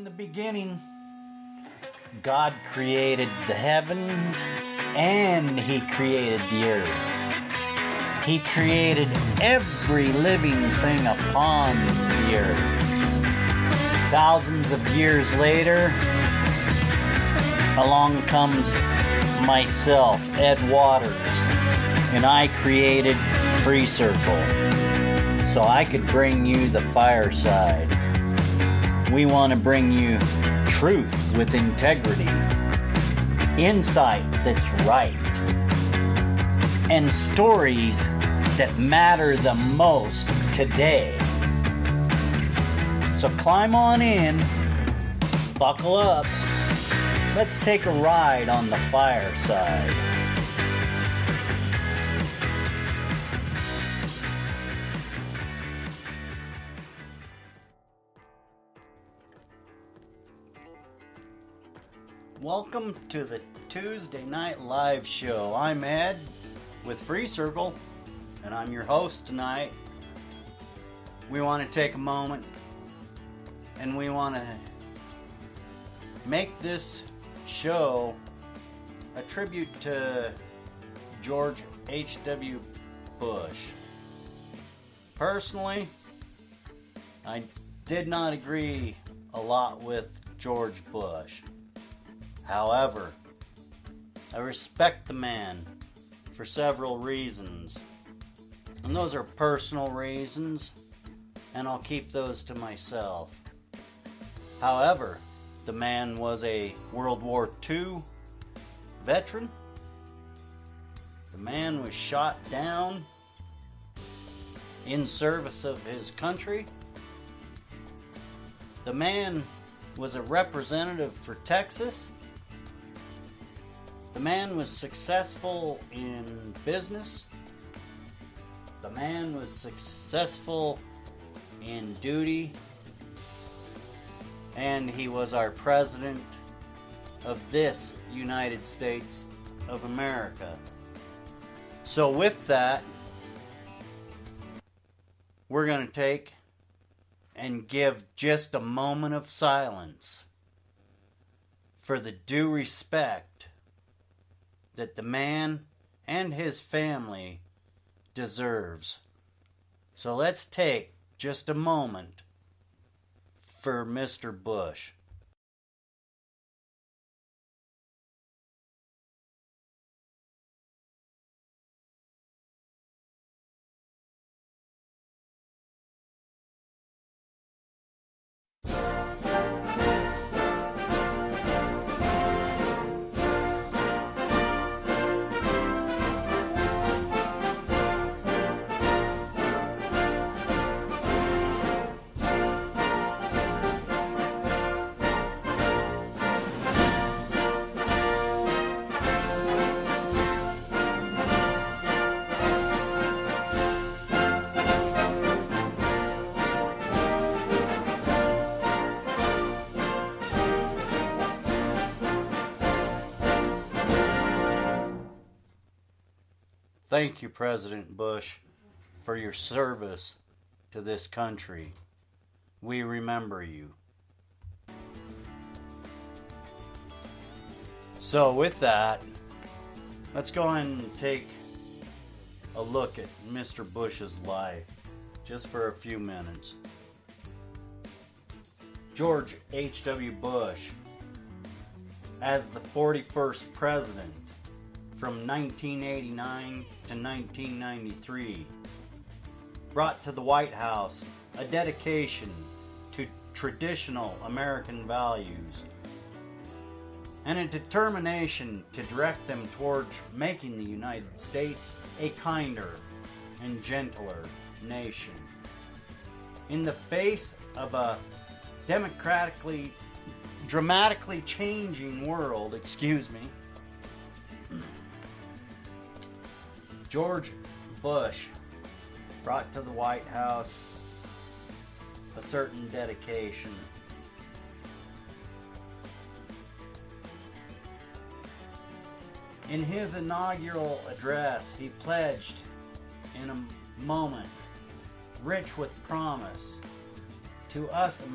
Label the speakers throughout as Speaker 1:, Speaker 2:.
Speaker 1: In the beginning, God created the heavens and He created the earth. He created every living thing upon the earth. Thousands of years later, along comes myself, Ed Waters, and I created Free Circle so I could bring you the fireside. We want to bring you truth with integrity, insight that's right, and stories that matter the most today. So climb on in, buckle up, let's take a ride on the fireside. Welcome to the Tuesday Night Live Show. I'm Ed with Free Circle, and I'm your host tonight. We want to take a moment and we want to make this show a tribute to George H.W. Bush. Personally, I did not agree a lot with George Bush. However, I respect the man for several reasons. And those are personal reasons, and I'll keep those to myself. However, the man was a World War II veteran. The man was shot down in service of his country. The man was a representative for Texas. The man was successful in business. The man was successful in duty. And he was our president of this United States of America. So with that, we're going to take and give just a moment of silence for the due respect that the man and his family deserves. So let's take just a moment for Mr. Bush. Thank you, President Bush, for your service to this country. We remember you. So with that, let's go ahead and take a look at Mr. Bush's life, just for a few minutes. George H.W. Bush, as the 41st president, from 1989 to 1993, brought to the White House a dedication to traditional American values and a determination to direct them towards making the United States a kinder and gentler nation. In the face of a dramatically changing world, George Bush brought to the White House a certain dedication. In his inaugural address, he pledged in a moment rich with promise to us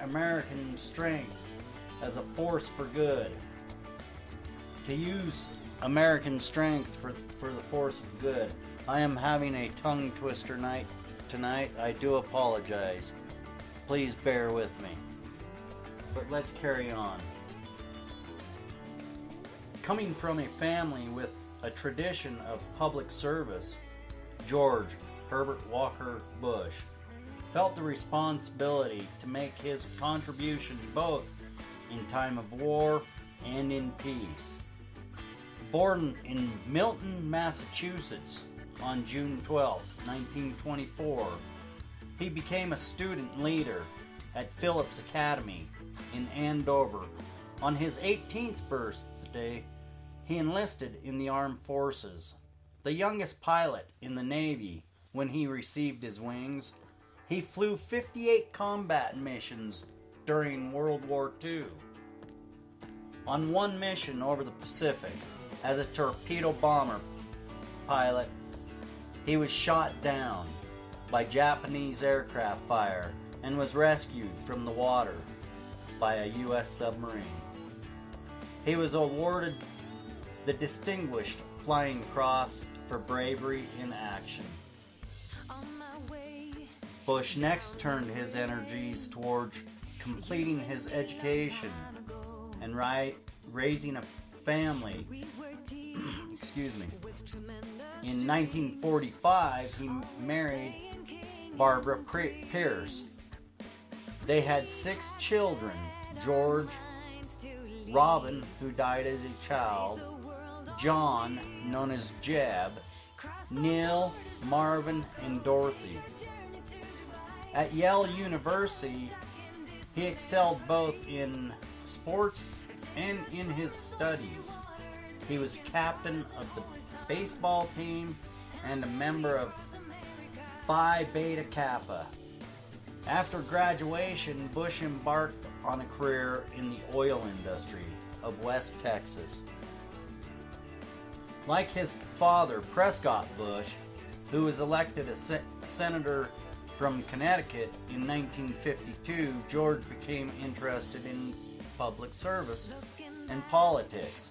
Speaker 1: American strength as a force for good. To use American strength for the force of good. I am having a tongue twister night tonight. I do apologize. Please bear with me. But let's carry on. Coming from a family with a tradition of public service, George Herbert Walker Bush felt the responsibility to make his contribution both in time of war and in peace. Born in Milton, Massachusetts on June 12, 1924, he became a student leader at Phillips Academy in Andover. On his 18th birthday, he enlisted in the armed forces. The youngest pilot in the Navy when he received his wings, he flew 58 combat missions during World War II. On one mission over the Pacific, as a torpedo bomber pilot, he was shot down by Japanese aircraft fire and was rescued from the water by a U.S. submarine. He was awarded the Distinguished Flying Cross for bravery in action. Bush next turned his energies towards completing his education and raising a family. Excuse me. In 1945, he married Barbara Pierce. They had 6 children: George, Robin, who died as a child, John, known as Jeb, Neil, Marvin, and Dorothy. At Yale University, he excelled both in sports and in his studies. He was captain of the baseball team and a member of Phi Beta Kappa. After graduation, Bush embarked on a career in the oil industry of West Texas. Like his father, Prescott Bush, who was elected a senator from Connecticut in 1952, George became interested in public service and politics.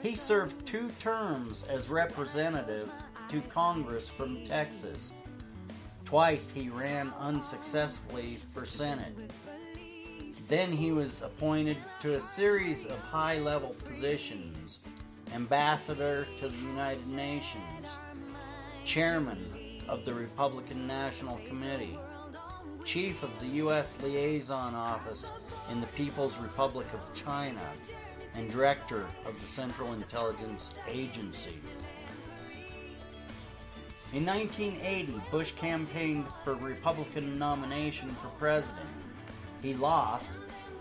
Speaker 1: He served 2 terms as representative to Congress from Texas. Twice he ran unsuccessfully for Senate. Then he was appointed to a series of high-level positions: ambassador to the United Nations, chairman of the Republican National Committee, chief of the U.S. Liaison Office in the People's Republic of China, and director of the Central Intelligence Agency. In 1980, Bush campaigned for Republican nomination for president. He lost,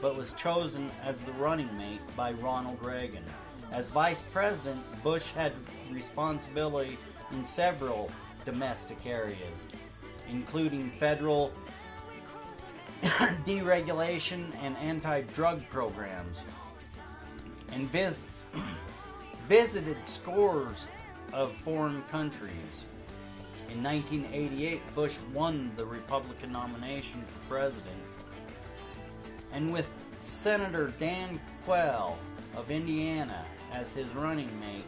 Speaker 1: but was chosen as the running mate by Ronald Reagan. As vice president, Bush had responsibility in several domestic areas, including federal deregulation and anti-drug programs, and visited scores of foreign countries. In 1988, Bush won the Republican nomination for president, and with Senator Dan Quayle of Indiana as his running mate,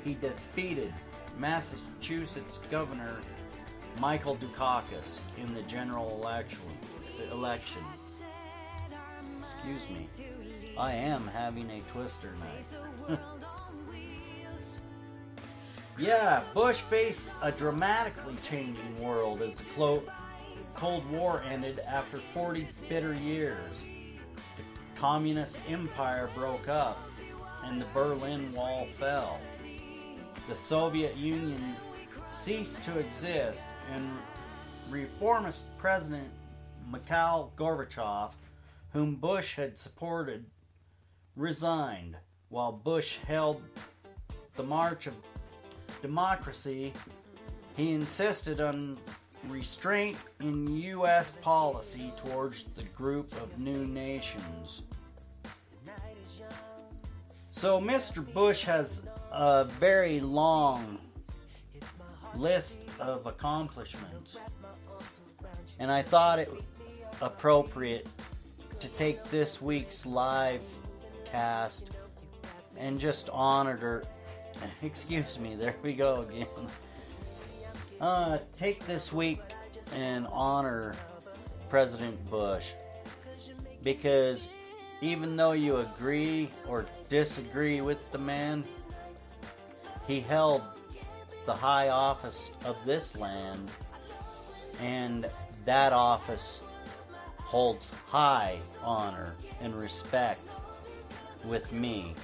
Speaker 1: he defeated Massachusetts Governor Michael Dukakis in the general election. Excuse me. I am having a twister night. Yeah, Bush faced a dramatically changing world as the Cold War ended after 40 bitter years. The Communist Empire broke up and the Berlin Wall fell. The Soviet Union ceased to exist, and reformist President Mikhail Gorbachev, whom Bush had supported, resigned. While Bush held the march of democracy, he insisted on restraint in U.S. policy towards the group of new nations. So Mr. Bush has a very long list of accomplishments, and I thought appropriate to take this week's live cast and just honor her. Excuse me, there we go again. Take this week and honor President Bush, because even though you agree or disagree with the man, he held the high office of this land, and that office holds high honor and respect with me.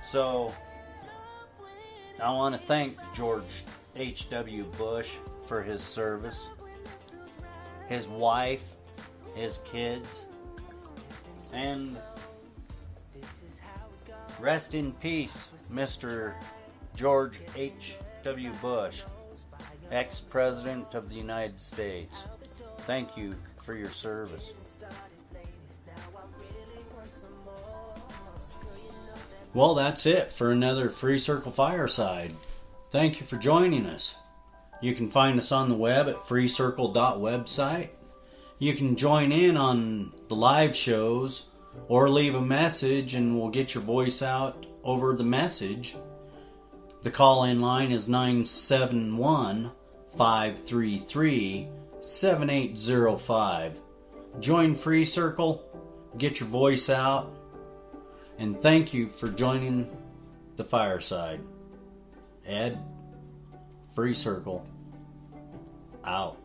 Speaker 1: So I want to thank George H.W. Bush for his service, his wife, his kids, and rest in peace, Mr. George H.W. Bush, ex-President of the United States. Thank you for your service. Well, that's it for another Free Circle Fireside. Thank you for joining us. You can find us on the web at freecircle.website. You can join in on the live shows or leave a message and we'll get your voice out over the message. The call-in line is 971-533-7805. Join Free Circle, get your voice out, and thank you for joining the Fireside. Ed, Free Circle, out.